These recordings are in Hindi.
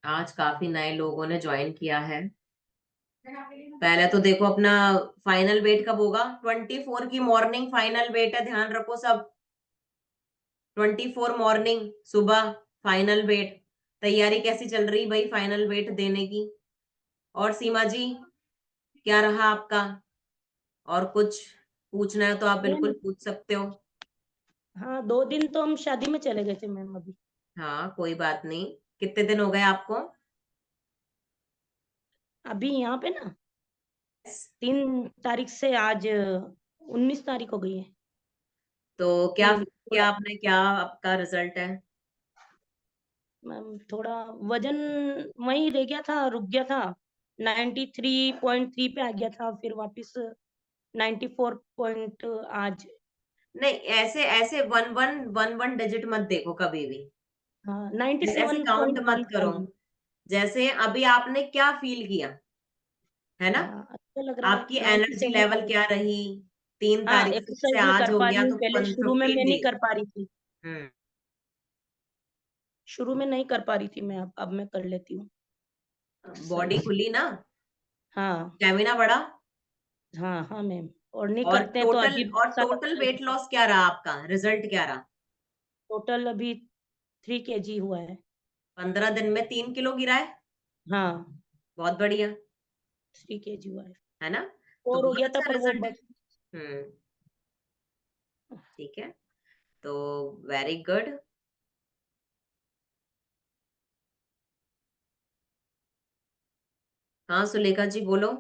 आज काफी नए लोगों ने ज्वाइन किया है। पहले तो देखो अपना फाइनल वेट कब होगा। 24 की मॉर्निंग फाइनल वेट है, ध्यान रखो सब। 24 मॉर्निंग सुबह फाइनल वेट। तैयारी कैसी चल रही भाई फाइनल वेट देने की? और सीमा जी, क्या रहा आपका? और कुछ पूछना है तो आप बिल्कुल मैम, पूछ सकते हो। हाँ 2 दिन तो हम शादी में चले गए थे मैम अभी। हाँ कोई बात नहीं। कितने दिन हो गए आपको? अभी यहाँ पे ना 3 तारीख से आज 19 तारीख हो गई है। तो क्या थोड़ा क्या आपने, क्या आपका रिजल्ट है? मैम थोड़ा वजन वहीं रह गया था, रुक गया था। 93.3 पे आ गया था, फिर वापस 94 पॉइंट आज। नहीं, ऐसे ऐसे one one one one digit मत देखो कभी भी। हाँ ऐसे काउंट मत करो। 97.15। जैसे अभी आपने क्या फील किया, है ना? हाँ अच्छा लग रहा है आपकी एनर्जी 97 लेवल फाइव। क्या रही? तीन हाँ तारीख से एक्सरसाइज मैं आज कर हो पा गया रही हूँ, तो पहले शुरू में मैं 15 नहीं डेज। कर पा रही थी। हम्म। शुरू में नहीं कर पा रही थी मैं, अब मैं कर लेती हूँ बॉडी एक्सरसाइज। खुली ना? हाँ स्टेमिना बढ़ा? हाँ हाँ मैम, और नहीं और करते हैं तो टोटल अजीब और सा टोटल लगता है। वेट लॉस क्या रहा आपका? रिजल्ट क्या रहा? टोटल अभी 3 kg हुआ है। 15 दिन में 3 किलो गिरा है। हाँ बहुत बढ़िया। 3 kg हुआ है। है ना? तो और हो बहुत गया था अच्छा पर वो रिजल्ट है। बस। हम्म। ठीक है। तो वेरी गुड। हाँ सुलेखा जी बोलो।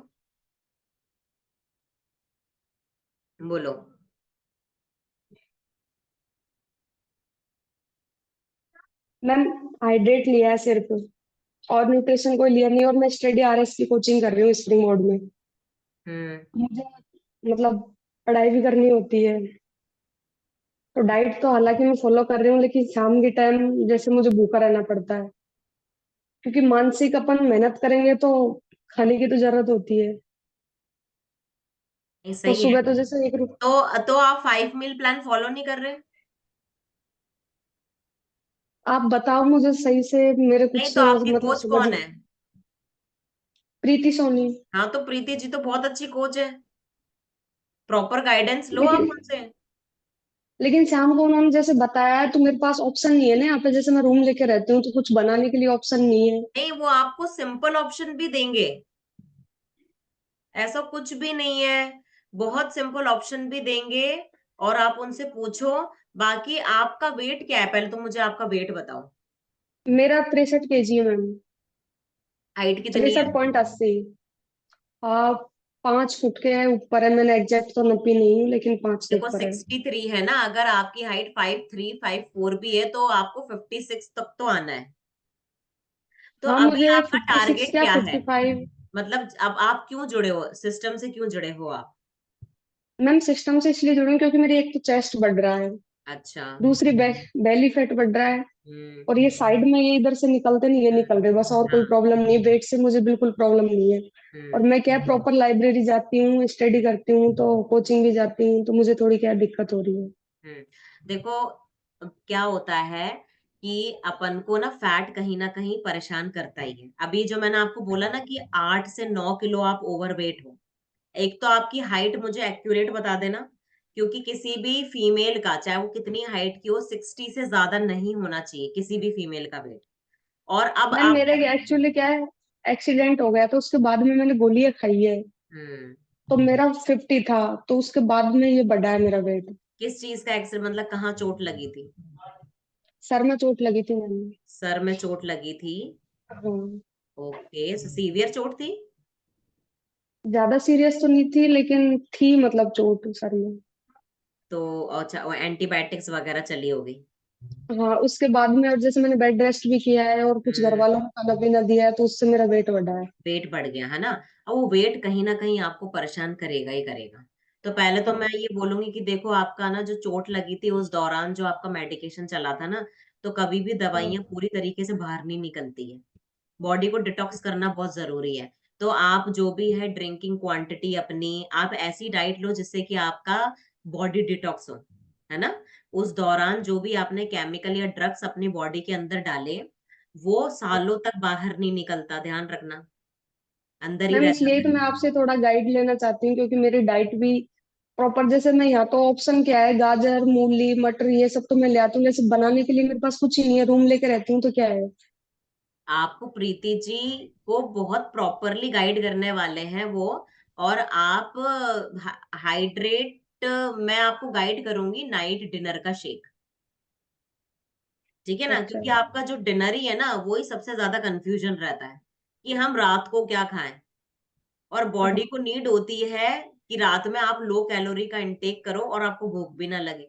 बोलो। मैम, हाइड्रेट लिया है सिर्फ, और न्यूट्रिशन कोई लिया नहीं, और मैं स्टडी आरएस की कोचिंग कर रही हूँ स्प्रिंग बोर्ड में। हम्म। मुझे मतलब पढ़ाई भी करनी होती है, तो डाइट तो हालांकि मैं फॉलो कर रही हूँ, लेकिन शाम के टाइम जैसे मुझे भूखा रहना पड़ता है, क्योंकि मानसिक अपन मेहनत करेंगे तो खाने की तो जरूरत होती है। ये तो सही है। सुबह तो जैसे एक तो आप 5 मील प्लान फॉलो नहीं कर रहे? आप बताओ मुझे सही से, मेरे नहीं कुछ तो आपके मतलब कोच समझ। कौन है? प्रीति सोनी। हाँ तो प्रीति जी तो बहुत अच्छी कोच है। प्रॉपर गाइडेंस लो आप लेकिन उनसे। लेकिन शाम को उन्होंने जैसे बताया है, तो मेरे पास ऑप्शन नहीं है ना यहाँ पे, जैसे मैं रूम लेके रहती हूँ तो कुछ बनाने के लिए ऑप्शन नहीं है। नहीं, वो आपको सिंपल ऑप्शन भी देंगे। ऐसा कुछ भी नहीं है। बहुत सिंपल ऑप्शन भी देंगे। और आप उनसे पूछो। बाकी आपका वेट क्या है, पहले तो मुझे आपका वेट बताओ। मेरा 63 kg है मैम। हाइट कितनी है? 63.80। आप 5 फुट के ऊपर है, मैंने एग्जैक्ट तो नपी नहीं हूँ, लेकिन 5 के देखो ऊपर है। 63 है ना, अगर आपकी हाइट 5'3", 5'4" भी है तो आपको 56 तक तो आना है। तो हाँ, अभी मुझे आपका 56 टारगेट क्या क्या है? 55। मतलब अब आप क्यों जुड़े हो सिस्टम से, क्यों जुड़े हो आप? मैम सिस्टम से इसलिए जुड़ी हूँ क्योंकि मेरी एक तो चेस्ट बढ़ रहा है, अच्छा। दूसरी बेली फैट बढ़ रहा है, हम्म। और ये साइड में ये इधर से निकलते नहीं, ये निकल रहे बस, और कोई हाँ। प्रॉब्लम नहीं है, वेट से मुझे बिल्कुल प्रॉब्लम नहीं है। और हम्म। मैं क्या प्रॉपर लाइब्रेरी जाती हूँ, स्टडी करती हूँ, तो कोचिंग भी जाती हूँ, तो मुझे थोड़ी क्या दिक्कत हो रही है। हम्म। देखो क्या होता है कि अपन को ना कहीं परेशान करता ही है। अभी जो मैंने आपको बोला ना कि 8 से 9 किलो आप ओवरवेट हो। एक तो आपकी हाइट मुझे एक्यूरेट बता देना। क्योंकि किसी भी फीमेल का, चाहे वो कितनी हाइट की हो, 60 से ज्यादा नहीं होना चाहिए किसी भी फीमेल का वेट। और अब मैम मेरे आपने। एक्चुअली क्या है, एक्सीडेंट हो गया तो उसके बाद में मैंने गोलियां खाई है, हम्म। तो मेरा 50 था, तो उसके बाद में ये बढ़ा है मेरा वेट। किस चीज का एक्सीडेंट, मतलब कहाँ चोट लगी थी? सर में चोट लगी थी मैंने। सर में चोट लगी थी? हाँ, ओके, सीवियर चोट थी? ज्यादा सीरियस तो नहीं थी, लेकिन थी मतलब चोट सर में। तो अच्छा, एंटीबायोटिक्स वगैरह चली होगी। हाँ, उसके बाद में और जैसे मैंने बेड रेस्ट भी किया है, और कुछ घर हम्म। वालों को खाना पीना दिया है, तो उससे मेरा वेट बढ़ा है। वेट बढ़ गया है ना? अब वो वेट कहीं ना कहीं आपको परेशान करेगा ही करेगा। तो पहले तो मैं हाँ। ये बोलूंगी कि देखो आपका ना जो चोट लगी थी उस दौरान जो आपका मेडिकेशन चला था ना, तो कभी भी हाँ। दवाइयां पूरी तरीके से बाहर नहीं निकलती है। बॉडी को डिटॉक्स करना बहुत जरूरी है। तो आप जो भी है ड्रिंकिंग क्वांटिटी अपनी, आप ऐसी डाइट लो जिससे कि आपका बॉडी डिटॉक्स हो। है ना? उस दौरान जो भी आपने केमिकल या ड्रग्स अपनी बॉडी के अंदर डाले, वो सालों तक बाहर नहीं निकलता, ध्यान रखना, अंदर ही मैम रहता इसलिए है। तो मैं आपसे थोड़ा गाइड लेना चाहती हूँ, क्योंकि मेरी डाइट भी प्रॉपर, जैसे मैं यहाँ तो ऑप्शन क्या है, गाजर मूली मटर ये सब तो मैं ले आती हूँ, जैसे बनाने के लिए मेरे पास कुछ ही नहीं है, रूम लेके रहती हूँ तो क्या है। आपको प्रीति जी को बहुत प्रॉपरली गाइड करने वाले हैं वो। और आप हाइड्रेट, मैं आपको गाइड करूंगी नाइट डिनर का शेक, ठीक है ना, अच्छा। क्योंकि आपका जो डिनर ही है ना, वो ही सबसे ज्यादा कंफ्यूजन रहता है कि हम रात को क्या खाएं। और बॉडी को नीड होती है कि रात में आप लो कैलोरी का इंटेक करो और आपको भूख भी ना लगे।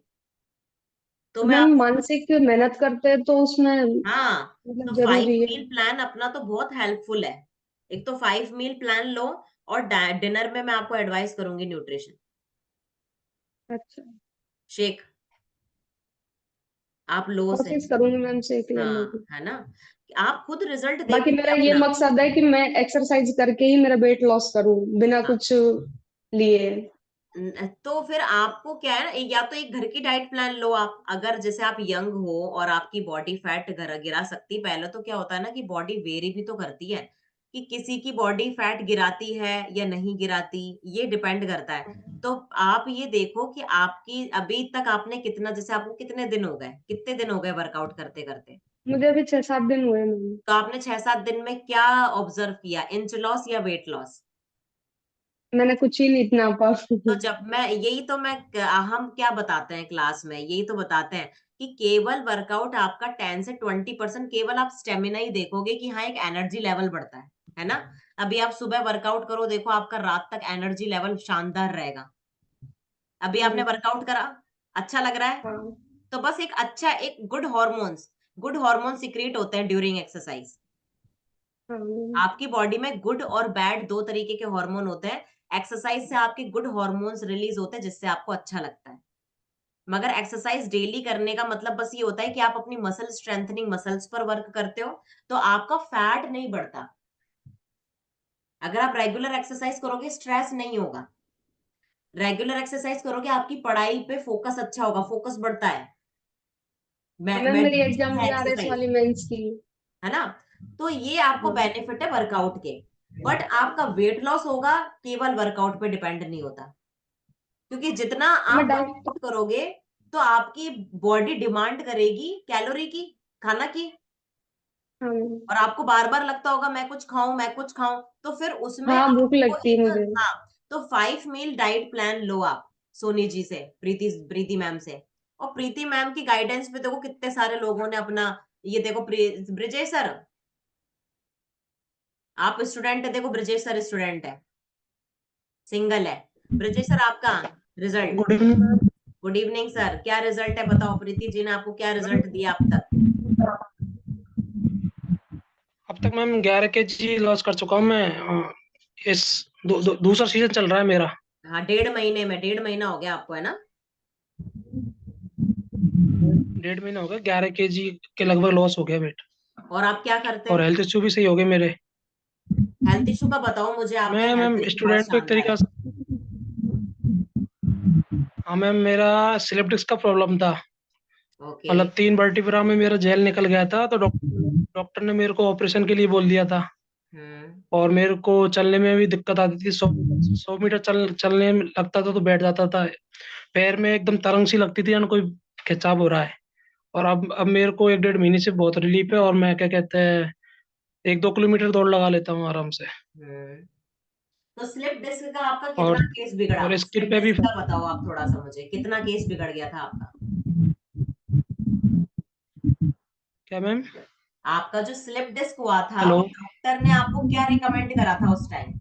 तो तो मैं मैम आपको, मानसिक मेहनत करते हैं तो उसमें हाँ, तो मतलब 5 जरूरी है। मील प्लान अपना तो बहुत हेल्पफुल है। एक तो 5 मील प्लान लो, और डिनर में मैं आपको एडवाइस करूंगी न्यूट्रिशन अच्छा। शेक, आप लो से। कोशिश करूंगी मैम सीख लेने हाँ, की। है ना, आप खुद रिजल्ट बाकी देखोगे मेरा ये अपना। मकसद है कि मैं एक्सरसाइज करके ही मेरा वेट लॉस करूं, बिना हाँ, कुछ लिए। तो फिर आपको क्या है ना, या तो एक घर की डाइट प्लान लो आप, अगर जैसे आप यंग हो और आपकी बॉडी फैट गिरा सकती। पहले तो क्या होता है ना कि बॉडी वेरी भी तो करती है, कि किसी की बॉडी फैट गिराती है या नहीं गिराती, ये डिपेंड करता है। तो आप ये देखो कि आपकी अभी तक आपने कितना, जैसे आपको कितने दिन हो गए, कितने दिन हो गए वर्कआउट करते करते? मुझे अभी 6-7 दिन हुए मैम। तो आपने 6-7 दिन में क्या ऑब्जर्व किया, इंच लॉस या वेट लॉस? मैंने कुछ ही नहीं इतना पा। तो जब मैं यही तो मैं हम क्या बताते हैं क्लास में, यही तो बताते हैं कि केवल वर्कआउट आपका 10 से 20% केवल आप स्टेमिना ही देखोगे कि हाँ एक एनर्जी लेवल बढ़ता है ना। अभी आप सुबह वर्कआउट करो, देखो आपका रात तक एनर्जी लेवल शानदार रहेगा। अभी आपने वर्कआउट करा, अच्छा लग रहा है, हाँ। तो बस एक अच्छा, एक गुड हार्मोन सिक्रिएट होते हैं ड्यूरिंग एक्सरसाइज। हाँ मैम। आपकी बॉडी में गुड और बैड दो तरीके के हार्मोन होते हैं। एक्सरसाइज से आपके गुड हार्मोन्स रिलीज होते हैं, जिससे आपको अच्छा लगता है। मगर एक्सरसाइज डेली करने का मतलब बस ये होता है कि आप अपनी मसल स्ट्रेंथनिंग मसल्स पर वर्क करते हो, तो आपका फैट नहीं बढ़ता। अगर आप रेगुलर एक्सरसाइज करोगे, स्ट्रेस नहीं होगा। रेगुलर एक्सरसाइज करोगे, आपकी पढ़ाई पे फोकस अच्छा होगा, फोकस बढ़ता है। मैम मेरी एग्जाम मेडिटेशन है भी आ रहे इस एक्सरसाइज, वाली मेंस की। है ना। तो ये आपको हाँ। बेनिफिट है वर्कआउट के। बट आपका वेट लॉस होगा, केवल वर्कआउट पे डिपेंड नहीं होता, क्योंकि जितना तो आप मैं डाइट। वर्कआउट करोगे, तो आपकी बॉडी डिमांड करेगी कैलोरी की, खाना की। हाँ मैम। और आपको बार बार लगता होगा मैं कुछ खाऊं, मैं कुछ खाऊं, तो फिर उसमें हाँ भूख आपको लगती है एक, मुझे। हाँ, तो 5 मील डाइट प्लान लो आप सोनी जी से, प्रीति प्रीति मैम से। और प्रीति मैम की गाइडेंस पे देखो कितने सारे लोगों ने अपना, ये देखो ब्रिजेश सर, आप स्टूडेंट है, देखो ब्रिजेश सर स्टूडेंट है, सिंगल है। ब्रिजेश सर आपका result, good evening ma'am. Good evening sir, क्या रिजल्ट है बताओ, प्रीति जी ने आपको क्या रिजल्ट दिया अब तक? अब तक मैम 11 kg लॉस कर चुका हूँ मैं। इस दूसरा सीजन चल रहा है मेरा। हाँ, 1.5 महीने में, 1.5 महीना हो गया आपको, है ना। 1.5 महीना हो गया, 11 kg के लगभग लॉस हो गया वेट। और आप क्या करते और हैं? हेल्थ इश्यू भी सही हो गए मेरे। हेल्थ इशू का बताओ मुझे, आपके मैं हेल्थ मैम इशू बहुत स्टूडेंट को एक शानदार तरीका है। से, हाँ मैम, मेरा स्लिप डिस्क का प्रॉब्लम था। ओके। मतलब 3 वर्टिब्रा में मेरा जेल निकल गया था, तो डॉक्टर ने मेरे को ऑपरेशन के लिए बोल दिया था। हम्म। और मेरे को चलने में भी दिक्कत आती थी। 100 मीटर चलने में लगता था तो बैठ जाता था। पैर में एकदम तरंग सी लगती थी, या कोई खिंचाव हो रहा है। और अब मेरे को 1-1.5 महीने से बहुत रिलीफ है, और मैं क्या कहते हैं 1-2 किलोमीटर दौड़ लगा लेता हूँ आराम से। हम्म। तो स्लिप डिस्क का आपका और कितना केस बिगड़ा? और स्लिप स्किन पे भी। डिस्क का बताओ आप थोड़ा सा मुझे, कितना केस बिगड़ गया था आपका? क्या मैम? आपका जो स्लिप डिस्क हुआ था, हेलो वो डॉक्टर ने आपको क्या रिकमेंड करा था उस टाइम?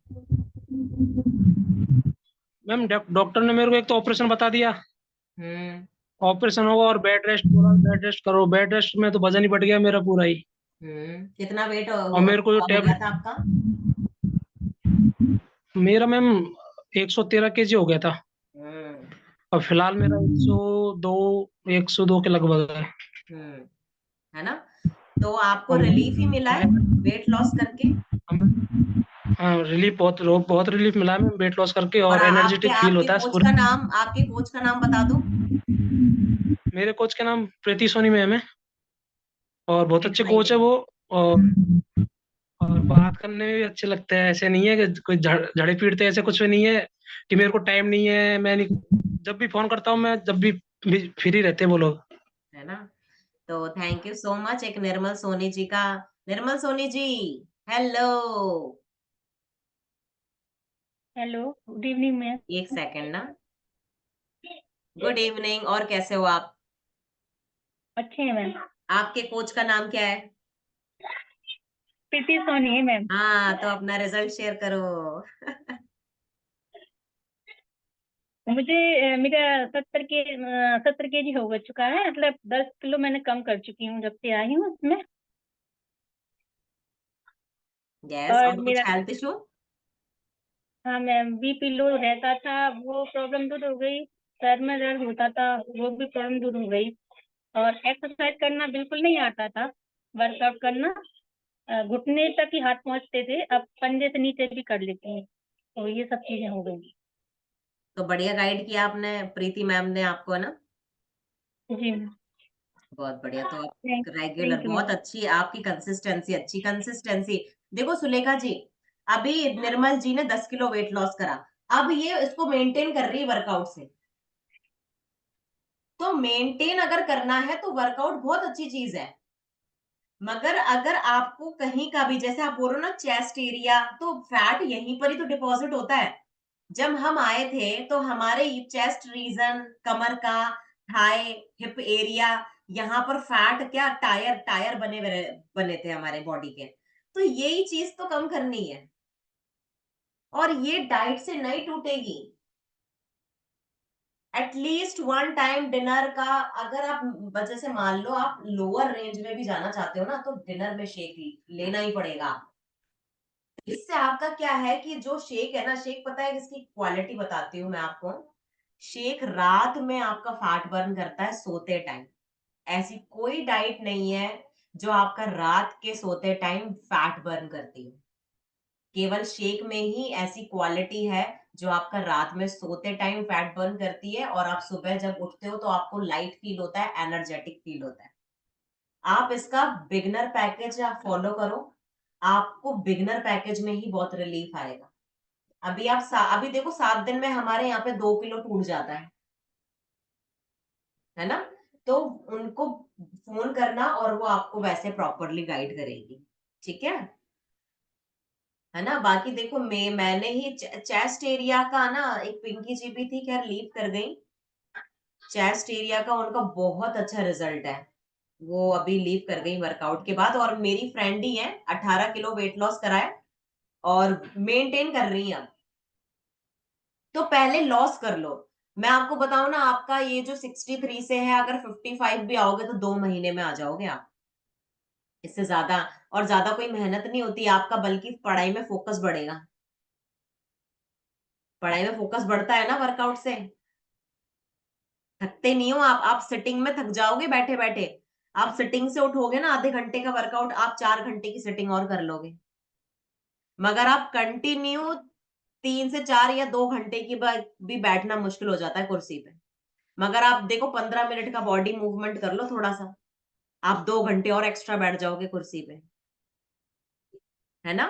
मैम, डॉक्टर ने मेरे को एक तो ऑपरेशन बता दिया। हम्म। ऑपरेशन होगा और बेड रेस्ट, बोला बेड रेस्ट करो। बेड रेस्ट में तो वजन ही बढ़ गया मेरा पूरा ही। कितना वेट और मेरे को जो हो गया टैबलेट, था आपका? मेरा मैम 113 kg हो गया था। हम्म। और फिलहाल मेरा 102 के लगभग है। हम्म। है ना। तो आपको रिलीफ ही मिला है हम- वेट लॉस करके? हाँ, रिलीफ, बहुत बहुत रिलीफ मिला है वेट लॉस करके, और और आपके एनर्जेटिक फील आपके होता है कोच पूरा। का नाम, आपके कोच का नाम बता दो। मेरे कोच का नाम प्रीति सोनी मैम है, और बहुत अच्छे कोच है वो। और और बात करने में भी अच्छे लगते हैं। ऐसे नहीं है कि कोई झड़े पीटते, ऐसे कुछ भी नहीं है कि मेरे को टाइम नहीं है, मैं नहीं, जब भी फोन करता हूँ मैं, जब भी फ्री रहते हैं वो लोग। है ना। तो थैंक यू सो मच एक निर्मल सोनी जी का। Nirmal Soni ji, hello. Hello, good evening ma'am. एक सेकंड ना। गुड इवनिंग, और कैसे हो आप? अच्छे हैं मैम। आपके कोच का नाम क्या है? प्रीति सोनी है मैम। हाँ, तो अपना रिजल्ट शेयर करो। मुझे मेरा 70 केजी हो चुका है, मतलब 10 किलो मैंने कम कर चुकी हूँ जब से आई हूँ उसमें। यस, और और कुछ मेरा, हेल्थ इशू? हाँ मैम, बीपी लो रहता था, वो प्रॉब्लम दूर हो गई। सर में दर्द होता था, वो भी प्रॉब्लम दूर हो गई। और एक्सरसाइज करना बिल्कुल नहीं आता था, वर्कआउट करना। घुटने तक ही हाथ पहुंचते थे, अब पंजे से नीचे भी कर लेती हूँ। तो ये सब चीजें हो गई। तो बढ़िया गाइड किया आपने, प्रीति मैम ने आपको, है ना। जी मैम। बहुत बढ़िया। तो आप थैंक रेगुलर, थैंक यू बहुत मैम। अच्छी आपकी कंसिस्टेंसी, अच्छी कंसिस्टेंसी। देखो सुलेखा जी, अभी निर्मल जी ने 10 किलो वेट लॉस करा, अब ये इसको मेंटेन कर रही है वर्कआउट से। तो मेंटेन अगर करना है तो वर्कआउट बहुत अच्छी चीज है। मगर अगर आपको कहीं का भी, जैसे आप बोल रहे हो ना चेस्ट एरिया, तो फैट यहीं पर ही तो डिपॉजिट होता है। जब हम आए थे तो हमारे चेस्ट रीजन, कमर का, थाई, हिप एरिया, यहाँ पर फैट क्या, टायर टायर बने थे हमारे बॉडी के। तो यही चीज तो कम करनी है, और ये डाइट से नहीं टूटेगी। एटलीस्ट वन टाइम डिनर का, अगर आप वजह से मान लो आप लोअर रेंज में भी जाना चाहते हो ना, तो डिनर में शेक लेना ही पड़ेगा। इससे आपका क्या है कि जो शेक है ना, शेक पता है किसकी क्वालिटी बताती हूँ मैं आपको। शेक रात में आपका फैट बर्न करता है सोते टाइम। ऐसी कोई डाइट नहीं है जो आपका रात के सोते टाइम फैट बर्न करती है। केवल शेक में ही ऐसी क्वालिटी है जो आपका रात में सोते टाइम फैट बर्न करती है, और आप सुबह जब उठते हो तो आपको लाइट फील होता है, एनर्जेटिक फील होता है। आप इसका बिगनर पैकेज आप फॉलो करो, आपको बिगनर पैकेज में ही बहुत रिलीफ आएगा। अभी अभी देखो 7 दिन में हमारे यहाँ पे 2 किलो टूट जाता है ना। तो उनको फोन करना और वो आपको वैसे प्रॉपरली गाइड करेगी। ठीक है ना। बाकी देखो मैंने ही चेस्ट एरिया का ना, एक पिंकी जी भी थी, खैर लीव कर गई। चेस्ट एरिया का उनका बहुत अच्छा रिजल्ट है, वो अभी लीव कर गई वर्कआउट के बाद। और मेरी फ्रेंड ही है, 18 किलो वेट लॉस कराए और मेंटेन कर रही है अब। तो पहले लॉस कर लो। मैं आपको बताऊं ना, आपका ये जो 63 से है, अगर 55 भी आओगे तो 2 महीने में आ जाओगे आप। इससे ज्यादा, और ज्यादा कोई मेहनत नहीं होती आपका, बल्कि पढ़ाई में फोकस बढ़ेगा। पढ़ाई में फोकस बढ़ता है ना वर्कआउट से। थकते नहीं हो आप सिटिंग में थक जाओगे बैठे बैठे। आप सिटिंग से उठोगे ना, आधे घंटे का वर्कआउट आप 4 घंटे की सिटिंग और कर लोगे। मगर आप कंटिन्यू 3 से 4 या 2 घंटे की भी बैठना मुश्किल हो जाता है कुर्सी पे। मगर आप देखो 15 मिनट का बॉडी मूवमेंट कर लो थोड़ा सा, आप 2 घंटे और एक्स्ट्रा बैठ जाओगे कुर्सी पे, है ना।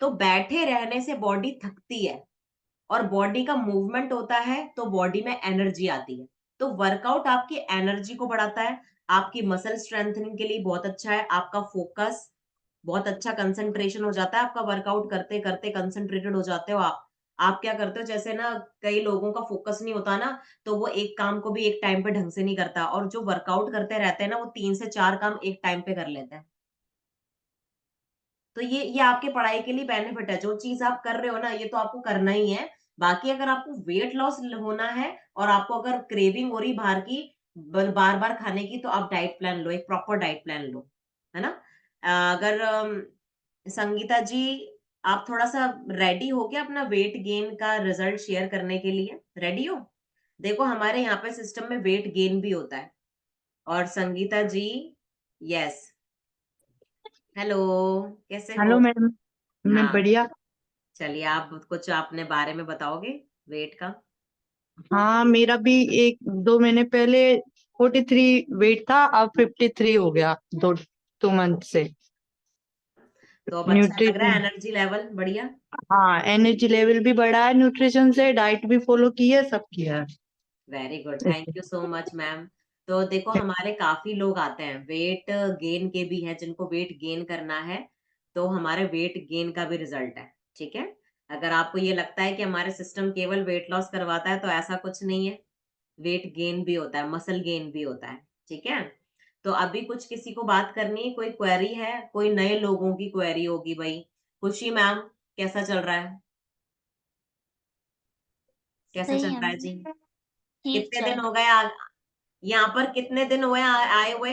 तो बैठे रहने से बॉडी थकती है, और बॉडी का मूवमेंट होता है तो बॉडी में एनर्जी आती है। तो वर्कआउट आपकी एनर्जी को बढ़ाता है, आपकी मसल स्ट्रेंथनिंग के लिए बहुत अच्छा है, आपका फोकस बहुत अच्छा, कंसंट्रेशन हो जाता है आपका, वर्कआउट करते करते कंसंट्रेटेड हो जाते हो आप क्या करते हो, जैसे ना कई लोगों का फोकस नहीं होता ना, तो वो एक काम को भी एक टाइम पे ढंग से नहीं करता, और जो वर्कआउट करते रहते हैं ना, वो 3 से 4 काम एक टाइम पे कर लेते हैं। तो ये आपके पढ़ाई के लिए बेनिफिट है, जो चीज आप कर रहे हो ना, ये तो आपको करना ही है। बाकी अगर आपको वेट लॉस होना है, और आपको अगर क्रेविंग हो रही बाहर की, बार बार खाने की, तो आप डाइट प्लान लो, एक प्रॉपर डाइट प्लान लो, है ना। अगर संगीता जी, आप थोड़ा सा रेडी हो गया अपना वेट गेन का रिजल्ट शेयर करने के लिए? रेडी हो? देखो हमारे यहाँ पे सिस्टम में वेट गेन भी होता है। और संगीता जी, यस, हेलो, कैसे हेलो हो? मैडम। मैं हाँ, बढ़िया। चलिए आप कुछ अपने बारे में बताओगे, वेट का। हाँ, मेरा भी 1-2 महीने पहले 43 वेट था, अब 53 हो गया 2 2 मंथ से। तो अब अच्छा लग रहा है, न्यूट्रिशन, एनर्जी लेवल बढ़िया। हाँ एनर्जी लेवल भी बढ़ा है न्यूट्रिशन से, डाइट भी फॉलो की है, सब किया है। Very good, thank you so much ma'am. तो देखो हमारे काफी लोग आते हैं, वेट गेन के भी हैं, जिनको वेट गेन करना है, तो हमारे वेट गेन का भी रिजल्ट है। ठीक है, अगर आपको ये लगता है कि हमारे सिस्टम केवल वेट लॉस करवाता है, तो ऐसा कुछ नहीं है, वेट गेन भी होता है, मसल गेन भी होता है। ठीक है, तो अभी कुछ किसी को बात करनी है, कोई क्वेरी है, कोई नए लोगों की क्वेरी होगी भाई। खुशी मैम, कैसा चल रहा है, कैसा सही चल है रहा है मैम, जी? ठीक कितने चल दिन हो गए यहाँ पर कितने दिन हुए आए हुए?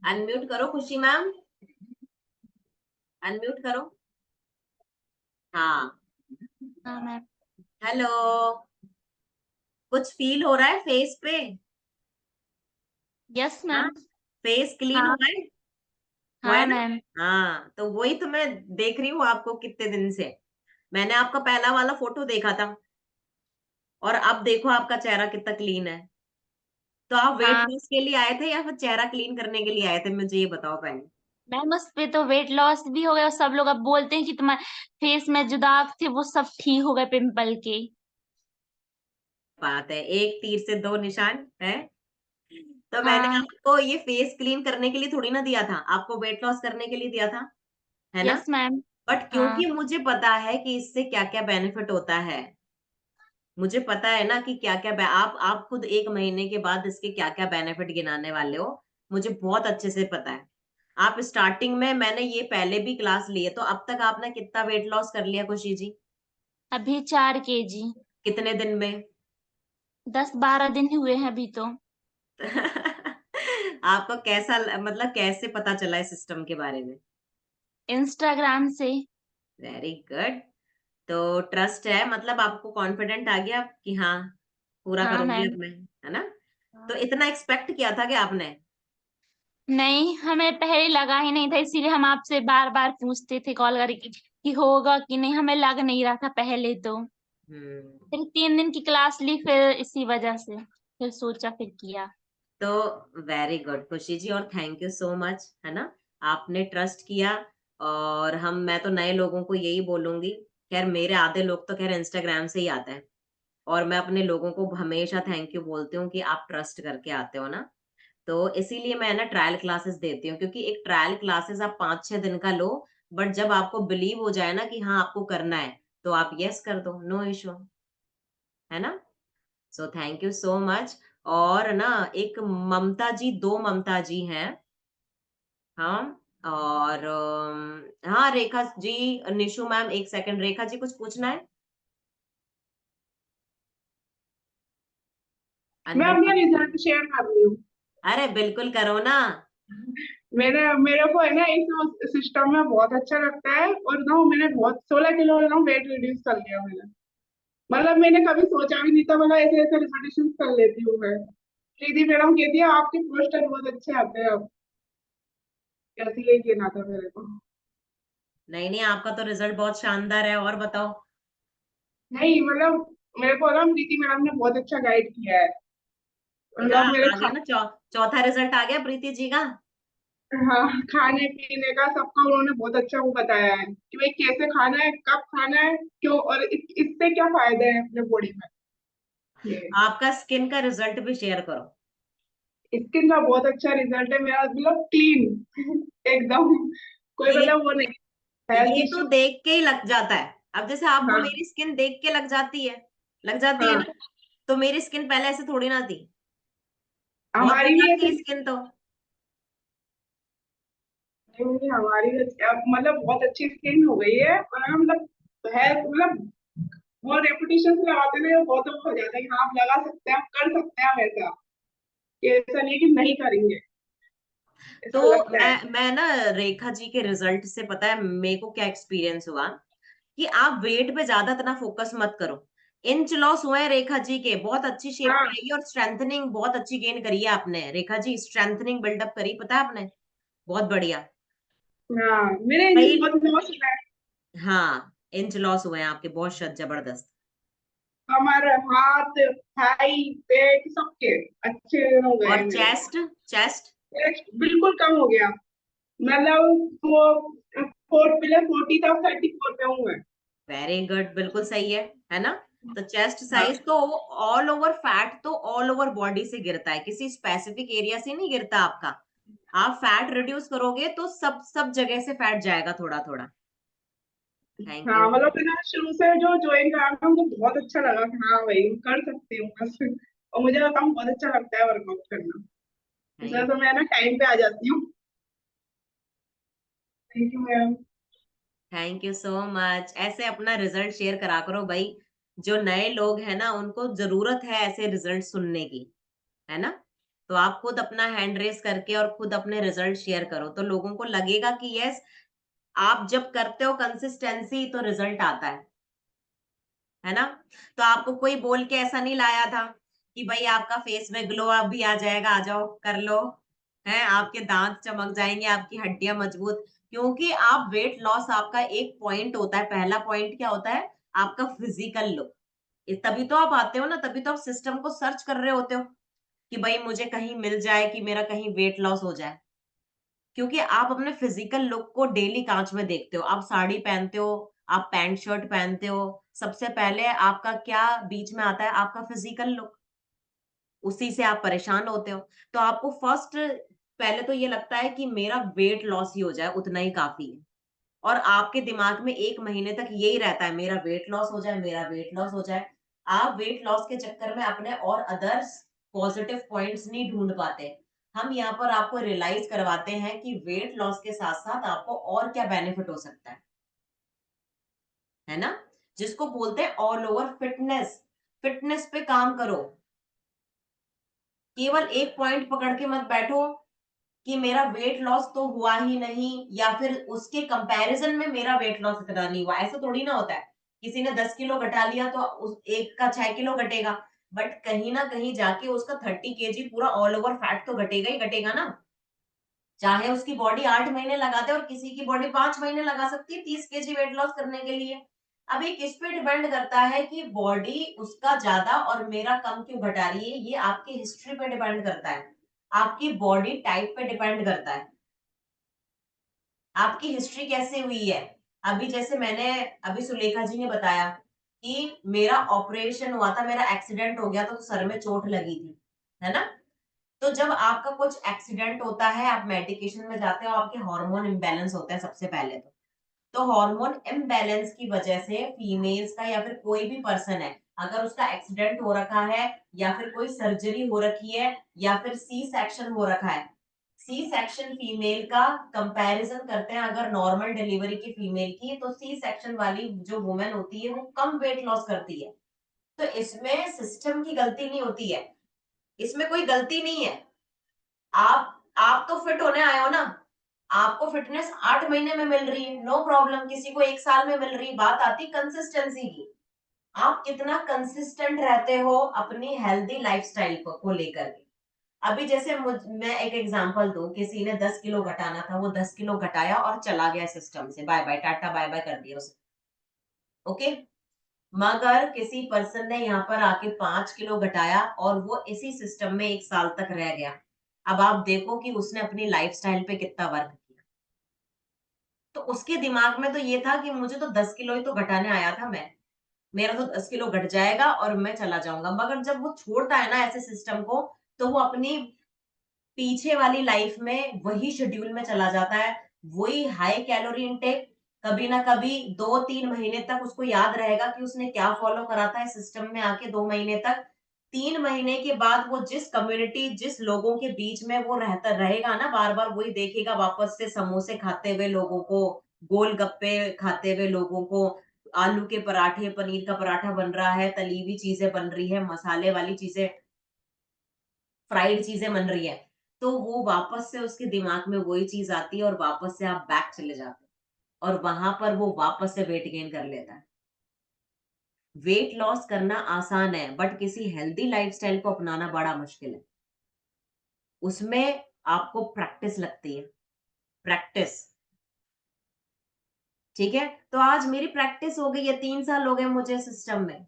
अनम्यूट करो खुशी मैम, अनम्यूट करो। हाँ, हाँ मैम। हेलो, कुछ फील हो रहा है फेस पे? यस हाँ, मैम। फेस क्लीन हाँ। हुआ है हाँ ना? मैम। हाँ, तो वही तो मैं देख रही हूँ आपको कितने दिन से। मैंने आपका पहला वाला फोटो देखा था, और अब देखो आपका चेहरा कितना क्लीन है। तो आप वेट हाँ लॉस के लिए आए थे या फिर चेहरा क्लीन करने के लिए आए थे, मुझे ये बताओ पहले। मैम, उस पे तो वेट लॉस भी हो गया और सब लोग अब बोलते हैं कि तुम्हारे फेस में जो दाग थे वो सब ठीक हो गए पिंपल के। बात है, एक तीर से दो निशान है। तो मैंने हाँ। आपको ये फेस क्लीन करने के लिए थोड़ी ना दिया था, आपको वेट लॉस करने के लिए दिया था, है ना? Yes ma'am. बट हाँ। क्योंकि मुझे पता है कि इससे क्या क्या बेनिफिट होता है, मुझे पता है ना कि क्या क्या आप खुद 1 महीने के बाद इसके क्या क्या बेनिफिट गिनाने वाले हो, मुझे बहुत अच्छे से पता है। आप स्टार्टिंग में, मैंने ये पहले भी क्लास ली है, तो अब तक आपने कितना वेट लॉस कर लिया खुशी जी? अभी 4 kg। कितने दिन में? 10-12 दिन हुए हैं अभी तो। आपको कैसा मतलब कैसे पता चला इस सिस्टम के बारे में? इंस्टाग्राम से। Very good. तो ट्रस्ट है, मतलब आपको कॉन्फिडेंट आ गया कि हाँ, पूरा हाँ करूंगी मैम। अब मैं, है ना? तो हाँ। इतना एक्सपेक्ट किया था कि आपने? नहीं, हमें पहले लगा ही नहीं था, इसीलिए हम आपसे बार बार पूछते थे कॉल करके कि होगा कि नहीं, हमें लग नहीं रहा था पहले तो। हम्म। फिर 3 दिन की क्लास ली, फिर इसी वजह से फिर सोचा, फिर किया। तो वेरी गुड खुशी जी, और थैंक यू सो मच, है ना? आपने ट्रस्ट किया। और मैं तो नए लोगों को यही बोलूंगी, खैर मेरे आधे लोग तो खैर इंस्टाग्राम से ही आते हैं, और मैं अपने लोगों को हमेशा थैंक यू बोलती हूँ कि आप ट्रस्ट करके आते हो ना। तो इसीलिए मैं ना ट्रायल क्लासेस देती हूँ, क्योंकि एक ट्रायल क्लासेस आप 5-6 दिन का लो, बट जब आपको बिलीव हो जाए ना कि हाँ आपको करना है, तो आप यस कर दो, नो इशू, है ना? सो थैंक यू सो मच। और ना, एक ममता जी, 2 ममता जी हैं। हाँ, और हाँ रेखा जी, निशु मैम, एक सेकंड, रेखा जी कुछ पूछना है? मैं अनम्यूट अपना कर। रिजल्ट शेयर कर रही हूँ। अरे बिल्कुल करो ना। मेरे को है ना इस सिस्टम में बहुत अच्छा लगता है, और ना मैंने बहुत 16 किलो ना वेट रिड्यूस कर लिया मैंने। मतलब मैंने कभी सोचा भी नहीं था, मतलब ऐसे ऐसे रिपीटेशन कर लेती हूँ मैं। दीदी मैडम कहती है आपके पोस्टर बहुत अच्छे आते हैं अब, कैसे ये कहना था मेरे को। नहीं नहीं, आपका तो रिजल्ट बहुत शानदार है, और बताओ। नहीं मतलब मेरे को ना दीदी मैडम ने बहुत अच्छा गाइड किया है। देखा, मतलब मेरे आ गया ना, चौथा रिजल्ट आ गया प्रीति जी का। हाँ, खाने पीने का सबका उन्होंने बहुत अच्छा वो बताया है कि भाई कैसे खाना है, कब खाना है, क्यों, और इससे क्या फायदे हैं अपने बॉडी में। ये आपका स्किन का रिजल्ट भी शेयर करो। स्किन का बहुत अच्छा रिजल्ट है मेरा, मतलब क्लीन एकदम, कोई ये मतलब वो नहीं, हेल्थ ये तो इश्यू। देख के ही लग जाता है। अब जैसे आपको हाँ मेरी स्किन देख के लग जाती है हाँ, ना? तो मेरी स्किन पहले ऐसे थोड़ी ना थी, बहुत हमारी भी बेकार ऐसे थी स्किन तो। हमारी अब मतलब बहुत अच्छी स्किन हो गई है, और हम मतलब है मतलब वो रेपुटेशन से लगाते हैं वो बहुत हो जाता है कि हाँ आप लगा सकते हैं, आप कर सकते हैं, आप ऐसा, ये ऐसा नहीं है कि नहीं करेंगे, तो ऐसा लगता है। मैं ना, रेखा जी के रिजल्ट से पता है मेरे को क्या एक्सपीरियंस हुआ, कि आप वेट पे ज्यादा इतना फोकस मत करो। इंच लॉस हुए हैं रेखा जी के, बहुत अच्छी शेप में हाँ आई है, और स्ट्रेंथनिंग बहुत अच्छी गेन करी है आपने रेखा जी, स्ट्रेंथनिंग बिल्डअप करी, पता है आपने? बहुत बढ़िया। हाँ, मेरे इंजन कई, बहुत लॉस हो रहा है। हाँ, इंच लॉस हुए हैं आपके बहुत जबरदस्त। कमर, हाथ, थाई, पेट सबके अच्छे हो गए और मेरे। चेस्ट? चेस्ट चेस्ट बिल्कुल कम हो गया, मतलब वो 40 था, 34 पे हूँ मैं। वेरी गुड, बिल्कुल सही है ना? तो चेस्ट हाँ साइज तो ऑल ओवर, फैट तो ऑल ओवर बॉडी से गिरता है, किसी स्पेसिफिक एरिया से नहीं गिरता आपका। आप फैट रिड्यूस करोगे तो सब सब जगह से फैट जाएगा थोड़ा थोड़ा। Thank you. हाँ, मतलब मैंने शुरू से जो ज्वाइन करा था मुझे बहुत अच्छा लगा कि हाँ भाई कर सकती हूँ बस। और मुझे काम बहुत अच्छा लगता है वर्कआउट करना, इसलिए थैंक तो मैं ना टाइम पे आ जाती हूँ। Thank you ma'am. Thank you so much. ऐसे अपना रिजल्ट शेयर करा करो भाई, जो नए लोग हैं ना उनको जरूरत है ऐसे रिजल्ट सुनने की, है ना? तो आप खुद अपना हैंड रेस करके और खुद अपने रिजल्ट शेयर करो, तो लोगों को लगेगा कि यस, आप जब करते हो कंसिस्टेंसी तो रिजल्ट आता है ना? तो आपको कोई बोल के ऐसा नहीं लाया था कि भाई आपका फेस में ग्लो अप भी आ जाएगा, आ जाओ कर लो, है आपके दांत चमक जाएंगे, आपकी हड्डियां मजबूत। क्योंकि आप वेट लॉस, आपका एक पॉइंट होता है, पहला पॉइंट क्या होता है? आपका फिजिकल लुक। तभी तो आप आते हो ना, तभी तो आप सिस्टम को सर्च कर रहे होते हो कि भाई मुझे कहीं मिल जाए, कि मेरा कहीं वेट लॉस हो जाए। क्योंकि आप अपने फिजिकल लुक को डेली कांच में देखते हो, आप साड़ी पहनते हो, आप पैंट शर्ट पहनते हो, सबसे पहले आपका क्या बीच में आता है? आपका फिजिकल लुक। उसी से आप परेशान होते हो। तो आपको फर्स्ट पहले तो ये लगता है कि मेरा वेट लॉस ही हो जाए, उतना ही काफी है। और आपके दिमाग में 1 महीने तक यही रहता है, मेरा वेट लॉस हो जाए, मेरा वेट लॉस हो जाए। आप वेट लॉस के चक्कर में अपने और अदर्स पॉजिटिव पॉइंट्स नहीं ढूंढ पाते। हम यहाँ पर आपको रियलाइज करवाते हैं कि वेट लॉस के साथ साथ आपको और क्या बेनिफिट हो सकता है ना? जिसको बोलते हैं ऑल ओवर फिटनेस। फिटनेस पे काम करो। केवल एक पॉइंट पकड़ के मत बैठो कि मेरा वेट लॉस तो हुआ ही नहीं, या फिर उसके कंपैरिजन में मेरा वेट लॉस इतना नहीं हुआ। ऐसा थोड़ी ना होता है, किसी ने 10 किलो घटा लिया तो उस एक का 6 किलो घटेगा, बट कहीं ना कहीं जाके उसका 30 kg पूरा ऑल ओवर फैट तो घटेगा ही घटेगा ना। चाहे उसकी बॉडी 8 महीने लगा दे, और किसी की बॉडी 5 महीने लगा सकती है 30 kg वेट लॉस करने के लिए। अब ये किस पे डिपेंड करता है कि बॉडी उसका ज्यादा और मेरा कम क्यों घटा रही है? ये आपकी हिस्ट्री पे डिपेंड करता है, आपकी बॉडी टाइप पे डिपेंड करता है, आपकी हिस्ट्री कैसे हुई है। अभी जैसे मैंने, अभी सुलेखा जी ने बताया कि मेरा ऑपरेशन हुआ था, मेरा एक्सीडेंट हो गया था, तो सर में चोट लगी थी, है ना? तो जब आपका कुछ एक्सीडेंट होता है, आप मेडिकेशन में जाते हो, आपके हार्मोन इम्बैलेंस होता है सबसे पहले तो हार्मोन इम्बैलेंस की वजह से फीमेल्स का या फिर कोई भी पर्सन है, अगर उसका एक्सीडेंट हो रखा है, या फिर कोई सर्जरी हो रखी है, या फिर सी सेक्शन हो रखा है। सी सेक्शन फीमेल का कंपैरिजन करते हैं अगर नॉर्मल डिलीवरी की फीमेल की, तो सी सेक्शन वाली जो वुमेन होती है वो कम वेट लॉस करती है। तो इसमें सिस्टम की गलती नहीं होती है, इसमें कोई गलती नहीं है। आप तो फिट होने आए हो ना, आपको फिटनेस 8 महीने में मिल रही है, नो प्रॉब्लम। किसी को 1 साल में मिल रही, बात आती कंसिस्टेंसी की। आप कितना कंसिस्टेंट रहते हो अपनी हेल्दी लाइफस्टाइल को लेकर के। अभी जैसे मैं एक एग्जांपल दूं, किसी ने 10 किलो घटाना था, वो 10 किलो घटाया और चला गया सिस्टम से, बाय बाय टाटा बाय बाय कर दिया उसे। ओके, मगर किसी पर्सन ने यहाँ पर आके 5 किलो घटाया और वो इसी सिस्टम में 1 साल तक रह गया। अब आप देखो कि उसने अपनी लाइफस्टाइल पे कितना वर्क किया। तो उसके दिमाग में तो ये था कि मुझे तो 10 किलो ही तो घटाने आया था मैं, मेरा तो 10 किलो घट जाएगा और मैं चला जाऊंगा। मगर जब वो छोड़ता है ना ऐसे सिस्टम को, तो वो अपनी पीछे वाली लाइफ में वही शेड्यूल में चला जाता है, वही हाई कैलोरी इनटेक। कभी ना कभी 2-3 महीने तक उसको याद रहेगा कि उसने क्या फॉलो करा था इस सिस्टम में आके 2 महीने तक। 3 महीने के बाद वो जिस कम्युनिटी, जिस लोगों के बीच में वो रहता रहेगा ना, बार बार वही देखेगा, वापस से समोसे खाते हुए लोगों को, गोलगप्पे खाते हुए लोगों को, आलू के पराठे, पनीर का पराठा बन रहा है, तली हुई चीजें बन रही है, मसाले वाली चीजें, फ्राइड चीजें बन रही है। तो वो वापस से उसके दिमाग में वही चीज आती है और वापस से आप बैक चले जाते हो, और वहां पर वो वापस से वेट गेन कर लेता है। वेट लॉस करना आसान है, बट किसी हेल्दी लाइफस्टाइल को अपनाना बड़ा मुश्किल है। उसमें आपको प्रैक्टिस लगती है, प्रैक्टिस। ठीक है, तो आज मेरी प्रैक्टिस हो गई है, 3 साल हो गए मुझे सिस्टम में।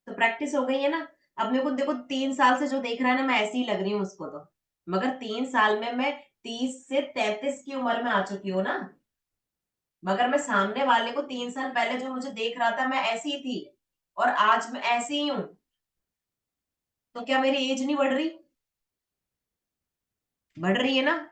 तो प्रैक्टिस हो गई है ना। अब मेरे को देखो 3 साल से जो देख रहा है ना, मैं ऐसी ही लग रही हूँ उसको तो, मगर 3 साल में मैं 30 से 33 की उम्र में आ चुकी हूँ ना। मगर मैं सामने वाले को 3 साल पहले जो मुझे देख रहा था, मैं ऐसी ही थी, और आज मैं ऐसी ही हूँ। तो क्या मेरी एज नहीं बढ़ रही? बढ़ रही है ना।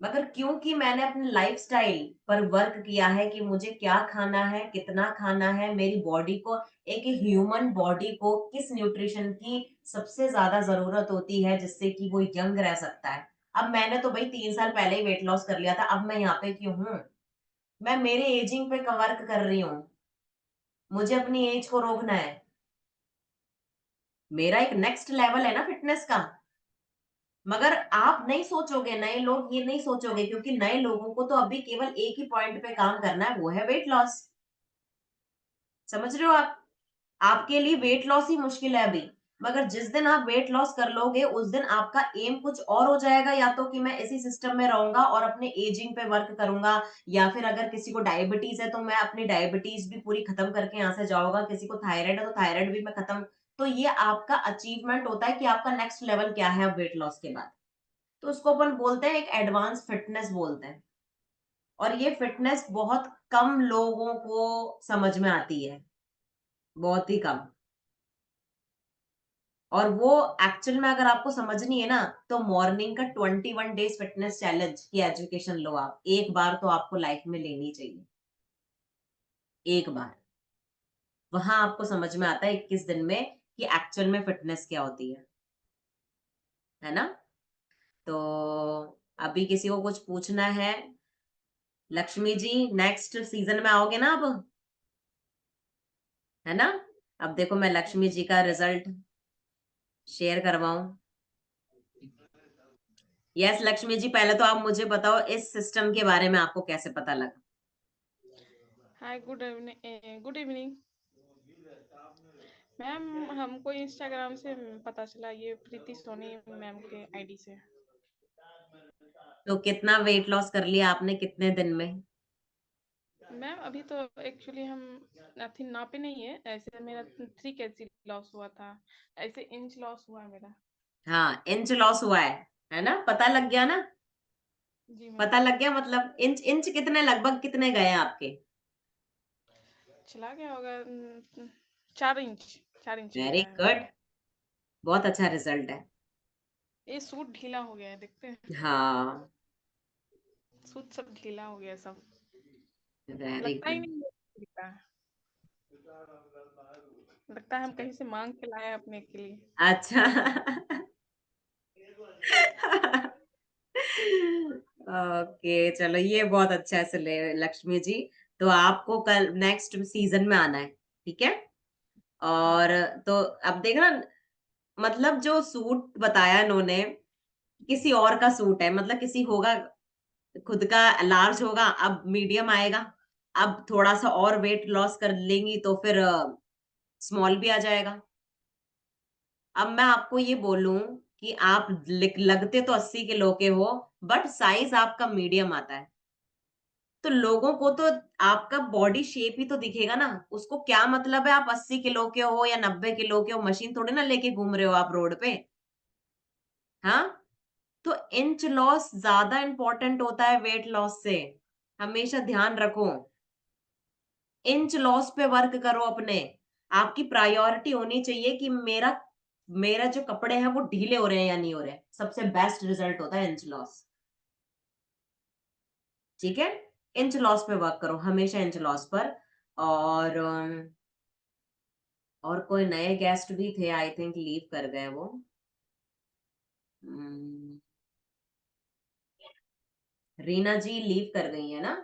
मगर क्योंकि मैंने अपने लाइफस्टाइल पर वर्क किया है कि मुझे क्या खाना है, कितना खाना है, मेरी बॉडी को, एक ह्यूमन बॉडी को किस न्यूट्रिशन की सबसे ज्यादा जरूरत होती है जिससे कि वो यंग रह सकता है। अब मैंने तो भाई 3 साल पहले ही वेट लॉस कर लिया था, अब मैं यहाँ पे क्यों हूँ? मैं मेरे एजिंग पे वर्क कर रही हूँ, मुझे अपनी एज को रोकना है। मेरा एक नेक्स्ट लेवल है ना फिटनेस का। मगर आप नहीं सोचोगे, नए लोग ये नहीं सोचोगे, क्योंकि नए लोगों को तो अभी केवल एक ही पॉइंट पे काम करना है, वो है वेट लॉस। समझ रहे हो आप? आपके लिए वेट लॉस ही मुश्किल है अभी। मगर जिस दिन आप वेट लॉस कर लोगे, उस दिन आपका एम कुछ और हो जाएगा, या तो कि मैं इसी सिस्टम में रहूंगा और अपने एजिंग पे वर्क करूंगा, या फिर अगर किसी को डायबिटीज है तो मैं अपनी डायबिटीज भी पूरी खत्म करके यहाँ से जाऊंगा, किसी को थायराइड है तो थायराइड भी मैं खत्म। तो ये आपका अचीवमेंट होता है कि आपका नेक्स्ट लेवल क्या है अब वेट लॉस के बाद। तो उसको अपन बोलते हैं एक एडवांस फिटनेस बोलते हैं। और ये फिटनेस बहुत कम लोगों को समझ में आती है, बहुत ही कम। और वो एक्चुअल में अगर आपको समझनी है ना, तो मॉर्निंग का 21 डेज फिटनेस चैलेंज की एजुकेशन लो आप, एक बार तो आपको लाइफ में लेनी चाहिए, एक बार। वहां आपको समझ में आता है 21 दिन में कि एक्चुअल में फिटनेस क्या होती है ना। तो अभी किसी को कुछ पूछना है? लक्ष्मी जी नेक्स्ट सीजन में आओगे ना अब, है ना? अब देखो मैं लक्ष्मी जी का result share करवाऊं। Yes Lakshmi ji, पहले तो आप मुझे बताओ इस सिस्टम के बारे में आपको कैसे पता लगा? Hi, good evening, good evening ma'am. हमको इंस्टाग्राम से पता चला, ये प्रीति सोनी मैम के आईडी से। तो कितना वेट लॉस कर लिया आपने कितने दिन में? मैम अभी तो एक्चुअली हम नथिंग नापे नहीं है, ऐसे मेरा 3 kg लॉस हुआ था, ऐसे इंच लॉस हुआ है मेरा। हाँ इंच लॉस हुआ है ना? पता लग गया ना? जी मैम। पता लग गया, मतलब इंच इंच कितने, लगभग कितने गए आपके? चला गया होगा 4 इंच, 4 इंच वेरी गया है गुड, मेरा। बहुत अच्छा रिजल्ट है। ये सूट ढीला हो गया है, देखते हैं, हाँ सूट सब ढीला हो गया है सब, वेरी लगता ही गुड। नहीं है, दिखता है। लगता है हम कहीं से मांग के लाए हैं अपने के लिए। अच्छा ओके चलो, ये बहुत अच्छा है चले लक्ष्मी जी। तो आपको कल नेक्स्ट सीजन में आना है, ठीक है? और तो अब देखना, मतलब जो सूट बताया इन्होंने किसी और का सूट है, मतलब किसी होगा खुद का लार्ज होगा, अब मीडियम आएगा, अब थोड़ा सा और वेट लॉस कर लेंगी तो फिर स्मॉल भी आ जाएगा। अब मैं आपको ये बोलूं कि आप लगते तो 80 किलो के हो, बट साइज आपका मीडियम आता है, तो लोगों को तो आपका बॉडी शेप ही तो दिखेगा ना। उसको क्या मतलब है आप 80 किलो के हो या 90 किलो के हो, मशीन थोड़ी ना लेके घूम रहे हो आप रोड पे। हाँ, तो इंच लॉस ज्यादा इंपॉर्टेंट होता है वेट लॉस से, हमेशा ध्यान रखो। इंच लॉस पे वर्क करो अपने। आपकी प्रायोरिटी होनी चाहिए कि मेरा मेरा जो कपड़े हैं वो ढीले हो रहे हैं या नहीं हो रहे। सबसे बेस्ट रिजल्ट होता है इंच लॉस, ठीक है? इंच लॉस पे वर्क करो, हमेशा इंच लॉस पर। और और कोई नए गेस्ट भी थे, आई थिंक लीव कर गए वो। हम्म, रीना जी लीव कर गई है ना?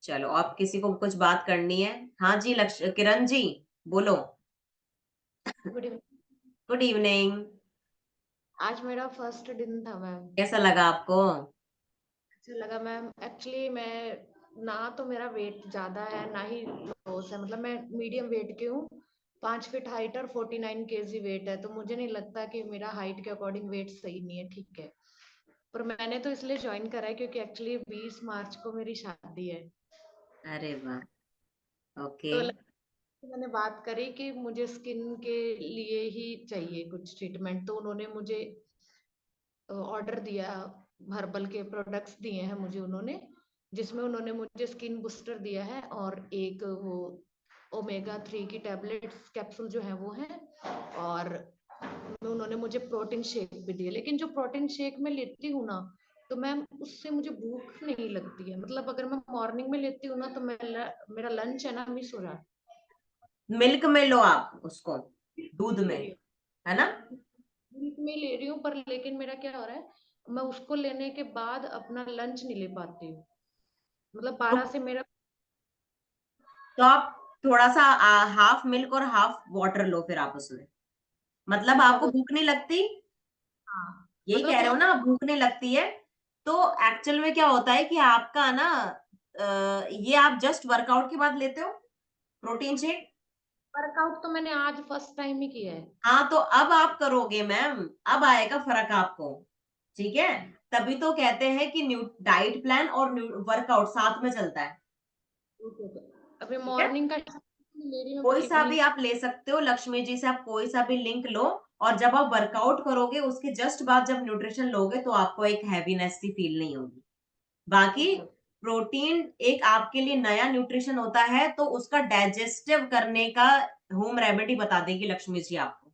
चलो, आप किसी को कुछ बात करनी है? हाँ जी किरण जी बोलो। Good evening. Good evening. आज मेरा फर्स्ट दिन था मैम। कैसा लगा आपको? अच्छा लगा मैम। एक्चुअली मैं, ना तो मेरा वेट ज्यादा है ना ही लॉस है, मतलब मैं मीडियम वेट की हूँ। 5 फीट हाइट और 49 kg वेट है, तो मुझे नहीं लगता कि मेरा हाइट के अकॉर्डिंग वेट सही नहीं है, ठीक है। पर मैंने तो इसलिए ज्वाइन करा है क्योंकि एक्चुअली 20 मार्च को मेरी शादी है। अरे वाह, ओके। तो मैंने बात करी कि मुझे स्किन के लिए ही चाहिए कुछ ट्रीटमेंट, तो उन्होंने मुझे ऑर्डर दिया, हर्बल के प्रोडक्ट्स दिए हैं मुझे उन्होंने, जिसमें उन्होंने मुझे स्किन बूस्टर दिया है और एक वो ओमेगा 3 की टैबलेट्स कैप्सूल जो है वो है, और उन्होंने मुझे प्रोटीन शेक भी दिया। लेकिन जो प्रोटीन शेक मैं लेती हूँ ना, तो मैम उससे मुझे भूख नहीं लगती है। मतलब अगर मैं मॉर्निंग में लेती हूँ ना, तो मेरा लंच है ना मिस हो रहा है। मिल्क में लो आप उसको, दूध में, है ना? मिल्क में ले रही हूँ, पर लेकिन मेरा क्या हो रहा है, मैं उसको लेने के बाद अपना लंच नहीं ले पाती हूँ। मतलब तो 12 से मेरा आप थोड़ा सा हाफ मिल्क और हाफ वाटर लो फिर आप उसमें। मतलब अच्छा आपको वो, भूख नहीं लगती, हाँ यही मतलब कह रहे हो वो ना, भूख नहीं लगती है? तो एक्चुअल में क्या होता है कि आपका ना ये आप जस्ट वर्कआउट के बाद लेते हो प्रोटीन शेक? वर्कआउट तो मैंने आज फर्स्ट टाइम ही किया है। हाँ, तो अब आप करोगे मैम, अब आएगा फर्क आपको, ठीक है? तभी तो कहते हैं कि डाइट प्लान और वर्कआउट साथ में चलता है, अभी ठीक है? मॉर्निंग का ले रही हूँ, कोई सा भी इवनिंग आप ले सकते हो, लक्ष्मी जी से आप कोई सा भी लिंक लो, और जब आप वर्कआउट करोगे उसके जस्ट बाद जब न्यूट्रिशन लोगे तो आपको एक हैवीनेस सी फील नहीं होगी। बाकी प्रोटीन एक आपके लिए नया न्यूट्रिशन होता है, तो उसका डाइजेस्टिव करने का होम रेमेडी बता देगी लक्ष्मी जी आपको,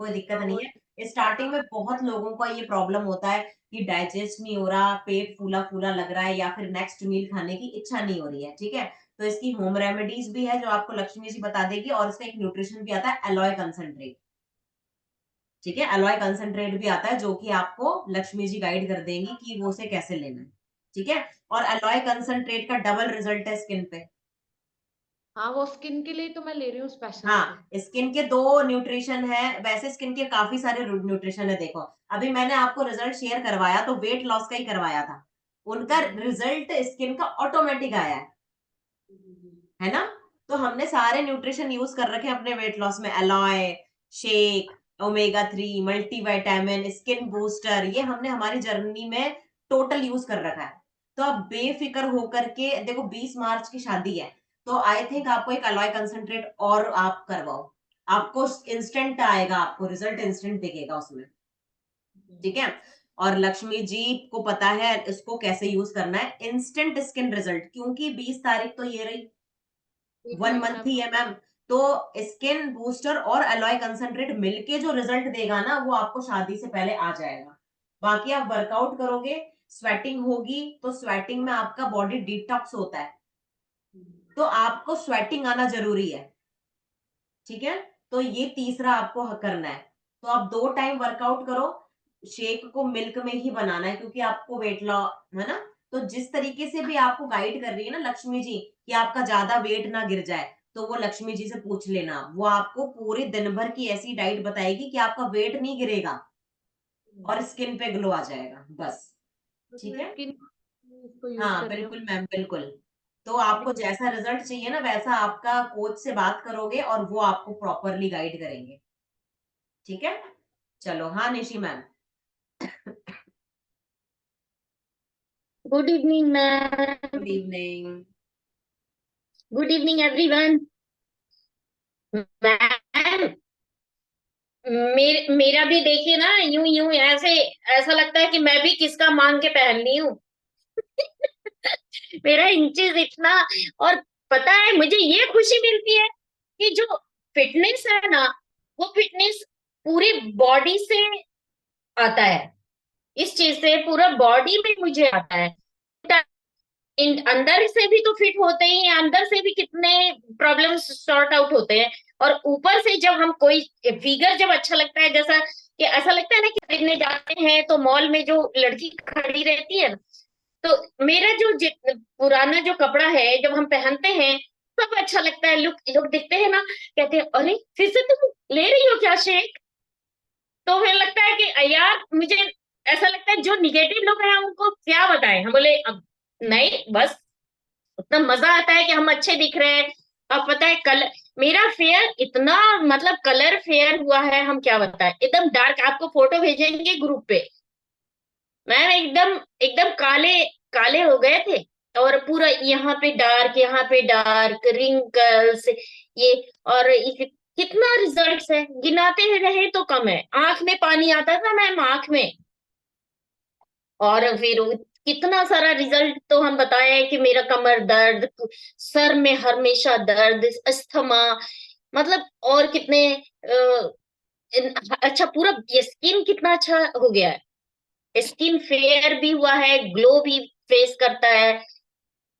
कोई दिक्कत हाँ वो नहीं है। स्टार्टिंग में बहुत लोगों का ये प्रॉब्लम होता है कि डाइजेस्ट नहीं हो रहा, पेट फूला फूला लग रहा है, या फिर नेक्स्ट मील खाने की इच्छा नहीं हो रही है, ठीक है? तो इसकी होम रेमेडीज भी है जो आपको लक्ष्मी जी बता देगी, और इसका एक न्यूट्रिशन भी आता है, एलॉय कंसंट्रेट, ठीक है? एलॉय कंसंट्रेट भी आता है जो कि आपको लक्ष्मी जी गाइड कर देंगी कि वो उसे कैसे लेना है, ठीक है? और एलॉय कंसंट्रेट का डबल रिजल्ट है स्किन पे। हाँ वो स्किन के लिए तो मैं ले रही हूँ स्पेशली हाँ, से। स्किन के 2 न्यूट्रिशन है, वैसे स्किन के काफी सारे न्यूट्रिशन है। देखो, अभी मैंने आपको रिजल्ट शेयर करवाया तो वेट लॉस का ही करवाया था, उनका रिजल्ट स्किन का ऑटोमेटिक आया है ना? तो हमने सारे न्यूट्रिशन यूज कर रखे हैं अपने वेट लॉस में, alloy, shake, omega 3, multivitamin, skin booster, ये हमने हमारी जर्नी में टोटल यूज कर रखा है। तो आप बेफिक्र होकर के देखो, 20 मार्च की शादी है, तो आई थिंक आपको एक एलॉय कंसंट्रेट और आप करवाओ, आपको इंस्टेंट आएगा, आपको रिजल्ट इंस्टेंट दिखेगा उसमें, ठीक है? और लक्ष्मी जी को पता है इसको कैसे यूज करना है, इंस्टेंट स्किन रिजल्ट, क्योंकि 20 तारीख तो ये रही, एक 1 महीना मंथ ही है मैम। तो स्किन बूस्टर और एलॉय कंसंट्रेट मिलके जो रिजल्ट देगा ना, वो आपको शादी से पहले आ जाएगा। बाकी आप वर्कआउट करोगे, स्वेटिंग होगी, तो स्वेटिंग में आपका बॉडी डिटॉक्स होता है, तो आपको स्वेटिंग आना जरूरी है, ठीक है? तो ये तीसरा आपको करना है। तो आप 2 टाइम वर्कआउट करो, शेक को मिल्क में ही बनाना है क्योंकि आपको वेट लॉस है ना? तो जिस तरीके से भी आपको गाइड कर रही है ना लक्ष्मी जी कि आपका ज्यादा वेट ना गिर जाए, तो वो लक्ष्मी जी से पूछ लेना, वो आपको पूरे दिन भर की ऐसी डाइट बताएगी कि आपका वेट नहीं गिरेगा और स्किन पे ग्लो आ जाएगा, बस, ठीक है? स्किन इसको यूज हाँ कर रही हूँ। बिल्कुल मैम, बिल्कुल। तो आपको जैसा रिजल्ट चाहिए ना, वैसा आपका कोच से बात करोगे और वो आपको प्रॉपरली गाइड करेंगे, ठीक है? चलो, हाँ Nishi ma'am. Good evening ma'am. Good evening. Good evening everyone. Ma'am, मेरा भी देखिए ना, यूं यूं ऐसे ऐसा लगता है कि मैं भी किसका मांग के पहन ली हूँ। मेरा इंचेस इतना, और पता है मुझे ये खुशी मिलती है कि जो फिटनेस है ना, वो फिटनेस पूरी बॉडी से आता है। इस चीज से पूरा बॉडी में मुझे आता है। अंदर से भी तो फिट होते ही हैं, अंदर से भी कितने प्रॉब्लम्स सॉर्ट आउट होते हैं, और ऊपर से जब हम कोई फिगर जब अच्छा लगता है, जैसा कि ऐसा लगता है ना कि खरीदने जाते हैं तो मॉल में जो लड़की खड़ी रहती है ना, तो मेरा जो पुराना जो कपड़ा है जब हम पहनते हैं, सब अच्छा लगता है। लुक, लोग देखते हैं ना, कहते हैं अरे फिर से तुम ले रही हो क्या शेक। तो फिर लगता है कि यार मुझे ऐसा लगता है जो निगेटिव लोग हैं उनको क्या बताएं, हम बोले अब नहीं, बस उतना मजा आता है कि हम अच्छे दिख रहे हैं। अब पता है कल मेरा फेयर इतना, मतलब कलर फेयर हुआ है, हम क्या बताएं, एकदम डार्क, आपको फोटो भेजेंगे ग्रुप पे। मैम एकदम एकदम काले काले हो गए थे। और पूरा यहाँ पे डार्क रिंकल्स ये, और कितना रिजल्ट्स है, गिनाते रहे तो कम है। आंख में पानी आता था मैम, आंख में। और फिर कितना सारा रिजल्ट तो हम बताए कि मेरा कमर दर्द, सर में हमेशा दर्द, अस्थमा, मतलब और कितने अच्छा पूरा ये स्किन कितना अच्छा हो गया है, स्किन फेयर भी हुआ है, ग्लो भी फेस करता है।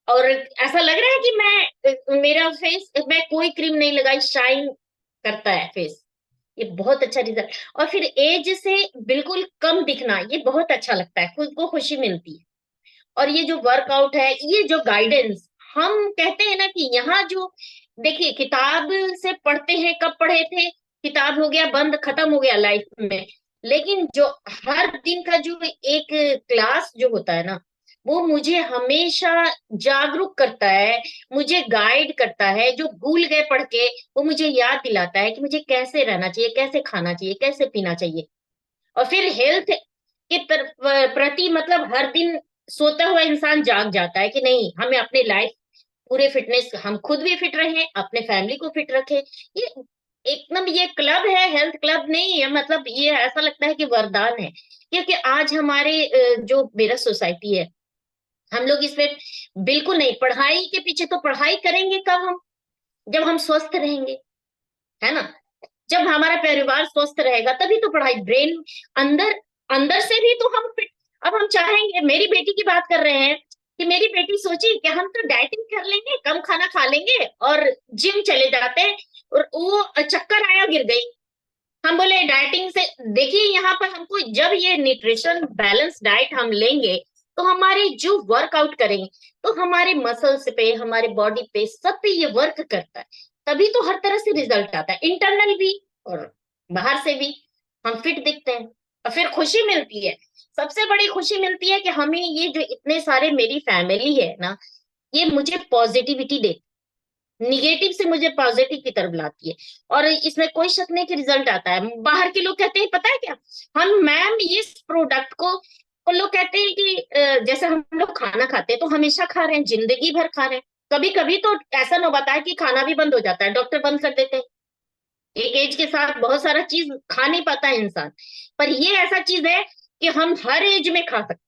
और ऐसा लग रहा है कि मेरा फेस, मैं कोई क्रीम नहीं लगाई, शाइन करता है फेस। ये बहुत अच्छा रिजल्ट। और फिर एज से बिल्कुल कम दिखना, ये बहुत अच्छा लगता है, खुद को खुशी मिलती है। और ये जो वर्कआउट है, ये जो गाइडेंस, हम कहते हैं ना कि यहाँ जो देखिए किताब से पढ़ते हैं, कब पढ़े थे, किताब हो गया बंद, खत्म हो गया लाइफ में। लेकिन जो हर दिन का जो एक क्लास जो होता है ना, वो मुझे हमेशा जागरूक करता है, मुझे गाइड करता है। जो भूल गए पढ़ के, वो मुझे याद दिलाता है कि मुझे कैसे रहना चाहिए, कैसे खाना चाहिए, कैसे पीना चाहिए। और फिर हेल्थ के प्रति मतलब हर दिन सोता हुआ इंसान जाग जाता है कि नहीं, हमें अपने लाइफ पूरे फिटनेस, हम खुद भी फिट रहे, अपने फैमिली को फिट रखे। ये एकदम ये क्लब है, हेल्थ क्लब नहीं है, मतलब ये ऐसा लगता है कि वरदान है। क्योंकि आज हमारे जो मेरा सोसाइटी है, हम लोग इस पे बिल्कुल नहीं, पढ़ाई के पीछे, तो पढ़ाई करेंगे कब हम, जब हम स्वस्थ रहेंगे, है ना। जब हमारा परिवार स्वस्थ रहेगा तभी तो पढ़ाई, ब्रेन अंदर अंदर से भी तो हम फिट। अब हम चाहेंगे, मेरी बेटी की बात कर रहे हैं कि मेरी बेटी सोची कि हम तो डाइटिंग कर लेंगे, कम खाना खा लेंगे और जिम चले जाते हैं, और वो चक्कर आया, गिर गई। हम बोले डाइटिंग से, देखिए यहाँ पर हमको जब ये न्यूट्रिशन बैलेंस डाइट हम लेंगे, तो हमारे जो वर्कआउट करेंगे, तो हमारे मसल्स पे, हमारे बॉडी पे, सब पे ये वर्क करता है। तभी तो हर तरह से रिजल्ट आता है, इंटरनल भी और बाहर से भी हम फिट दिखते हैं। और फिर खुशी मिलती है, सबसे बड़ी खुशी मिलती है कि हमें ये जो इतने सारे मेरी फैमिली है ना, ये मुझे पॉजिटिविटी देती, निगेटिव से मुझे पॉजिटिव की तरफ लाती है। और इसमें कोई शक नहीं कि रिजल्ट आता है। बाहर के लोग कहते हैं, पता है क्या, हम मैम ये प्रोडक्ट को लोग कहते हैं कि जैसे हम लोग खाना खाते हैं तो हमेशा खा रहे हैं, जिंदगी भर खा रहे हैं। कभी कभी तो ऐसा ना बताए कि खाना भी बंद हो जाता है, डॉक्टर बंद कर देते हैं। एक एज के साथ बहुत सारा चीज खा नहीं पाता है इंसान, पर ये ऐसा चीज है कि हम हर एज में खा सकते हैं।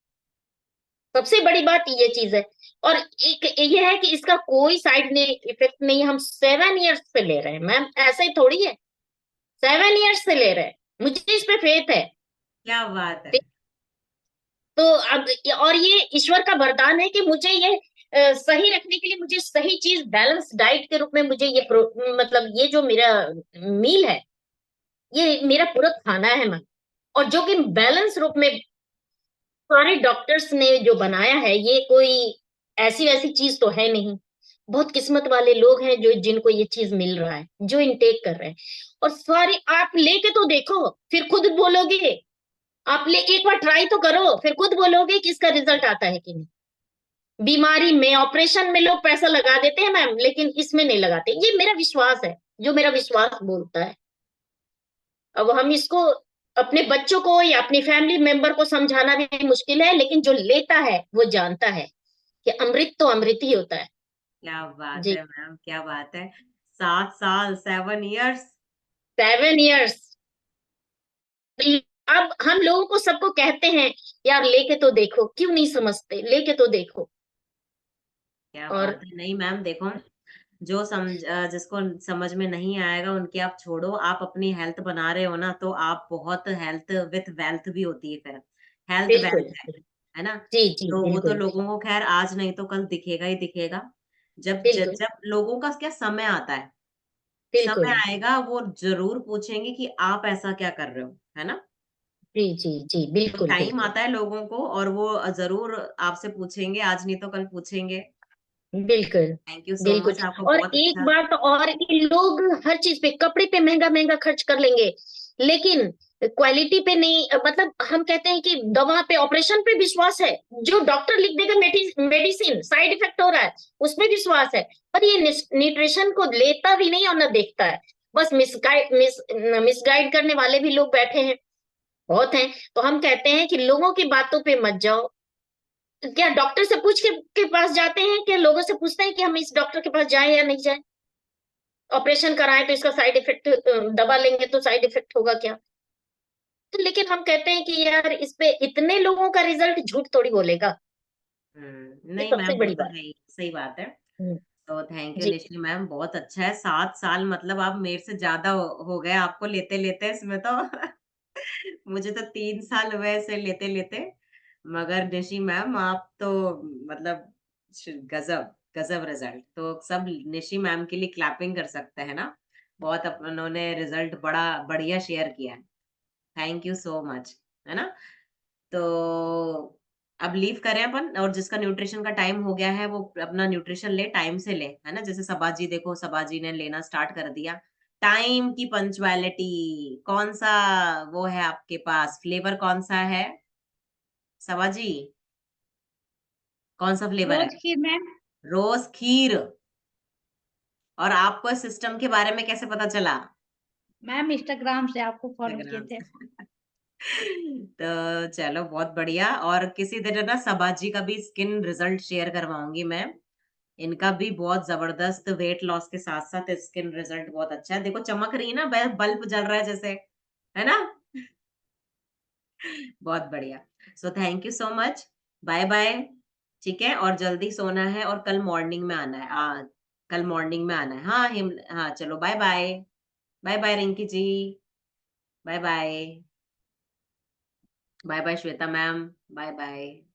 सबसे बड़ी बात ये चीज है। और एक ये है कि इसका कोई साइड इफेक्ट नहीं है। हम 7 ईयर्स से ले रहे हैं मैम, ऐसा ही थोड़ी है, 7 ईयर्स से ले रहे हैं, मुझे इस पे फेथ है। क्या बात है। तो अब और ये ईश्वर का वरदान है कि मुझे ये सही रखने के लिए मुझे सही चीज बैलेंस डाइट के रूप में मुझे ये मतलब ये जो मेरा मील है, ये मेरा पूरा खाना है मैम, और जो कि बैलेंस रूप में सारे डॉक्टर्स ने जो बनाया है, ये कोई ऐसी वैसी चीज तो है नहीं। बहुत किस्मत वाले लोग हैं जो जिनको ये चीज मिल रहा है, जो इनटेक कर रहे हैं। और सारे आप लेके तो देखो, फिर खुद बोलोगे, आप ले एक बार ट्राई तो करो, फिर खुद बोलोगे कि इसका रिजल्ट आता है कि नहीं। बीमारी में, ऑपरेशन में लोग पैसा लगा देते हैं मैम, लेकिन इसमें नहीं लगाते। ये मेरा विश्वास है, जो मेरा विश्वास बोलता है। अब हम इसको अपने बच्चों को या अपनी फैमिली मेंबर को समझाना भी मुश्किल है, लेकिन जो लेता है वो जानता है कि अमृत तो अमृत ही होता है। क्या बात जी, है मैम, क्या बात है। 7 साल, 7 ईयर्स। 7 ईयर्स। अब हम लोगों को सबको कहते हैं यार लेके तो देखो, क्यों नहीं समझते, लेके तो देखो। क्या और बात है। नहीं मैम देखो, जिसको समझ में नहीं आएगा उनकी आप छोड़ो। आप अपनी हेल्थ बना रहे हो ना, तो आप बहुत, हेल्थ विथ वेल्थ भी होती है फिर, हेल्थ बिल्कुल, वेल्थ है ना। जी जी, तो वो तो बिल्कुल लोगों को खैर आज नहीं तो कल दिखेगा ही दिखेगा। जब जब बिल्कुल जब लोगों का क्या समय आता है, समय बिल्कुल, आएगा वो जरूर पूछेंगे कि आप ऐसा क्या कर रहे हो, है ना। जी जी जी, तो बिल्कुल टाइम बिल्कुल आता है लोगों को और वो जरूर आपसे पूछेंगे, आज नहीं तो कल पूछेंगे। बिल्कुल थैंक यू सो बिल्कुल। मच, आपका और बहुत एक अच्छा। बात और कि लोग हर चीज पे, कपड़े पे महंगा महंगा खर्च कर लेंगे, लेकिन क्वालिटी पे नहीं। मतलब हम कहते हैं कि दवा पे, ऑपरेशन पे विश्वास है, जो डॉक्टर लिख देगा मेडिसिन, साइड इफेक्ट हो रहा है उसमें विश्वास है, पर ये न्यूट्रिशन को लेता भी नहीं और ना देखता है। बस मिसगाइड करने वाले भी लोग बैठे हैं, बहुत हैं। तो हम कहते हैं कि लोगों की बातों पे मत जाओ, क्या डॉक्टर से पूछ के पास जाते हैं, क्या लोगों से पूछते हैं कि हम इस डॉक्टर के पास जाएं या नहीं जाएं, ऑपरेशन कराएं तो इसका साइड इफेक्ट, दवा लेंगे तो साइड इफेक्ट होगा क्या? तो लेकिन हम कहते हैं कि यार इस पे इतने लोगों का रिजल्ट झूठ थोड़ी बोलेगा, ये नहीं सबसे मैम, वो बड़ी तो बात। है ही, सही बात है। हम्म, तो थैंक यू जी निशली मैम, बहुत अच्छा है। 7 साल मतलब आप मेरे से ज्यादा हो गए आपको लेते लेते इसमें तो। मुझे तो 3 साल हुए इसे लेते लेते। मगर निशी मैम आप तो मतलब गजब गजब रिजल्ट। तो सब निशी मैम के लिए क्लैपिंग कर सकते हैं ना। बहुत उन्होंने रिजल्ट बड़ा बढ़िया शेयर किया है। थैंक यू सो मच, है ना। तो अब लीव करें अपन, और जिसका न्यूट्रिशन का टाइम हो गया है वो अपना न्यूट्रिशन ले, टाइम से ले, है ना। जैसे सबाजी, देखो सबाजी ने लेना स्टार्ट कर दिया। टाइम की पंचुअलिटी, कौन सा वो है आपके पास, फ्लेवर कौन सा है सबाजी, कौन सा फ्लेवर है? रोज खीर मैम। रोज खीर। और आपको सिस्टम के बारे में कैसे पता चला? मैम इंस्टाग्राम से आपको फॉलो किए इंस्टाग्राम थे। से। तो चलो बहुत बढ़िया। और किसी दिन ना सबाजी का भी स्किन रिजल्ट शेयर करवाऊंगी मैं। इनका भी बहुत जबरदस्त वेट लॉस के साथ साथ स्किन रिजल्ट बहुत अच्छा है। देखो चमक रही है ना, बल्ब जल रहा है जैसे, है ना। बहुत बढ़िया। So thank you so much. Bye bye. ठीक है, और जल्दी सोना है और कल मॉर्निंग में आना है। कल मॉर्निंग में आना है। हाँ हाँ चलो, bye bye. Bye bye Rinki ji. Bye bye. Bye bye Shweta ma'am. Bye bye.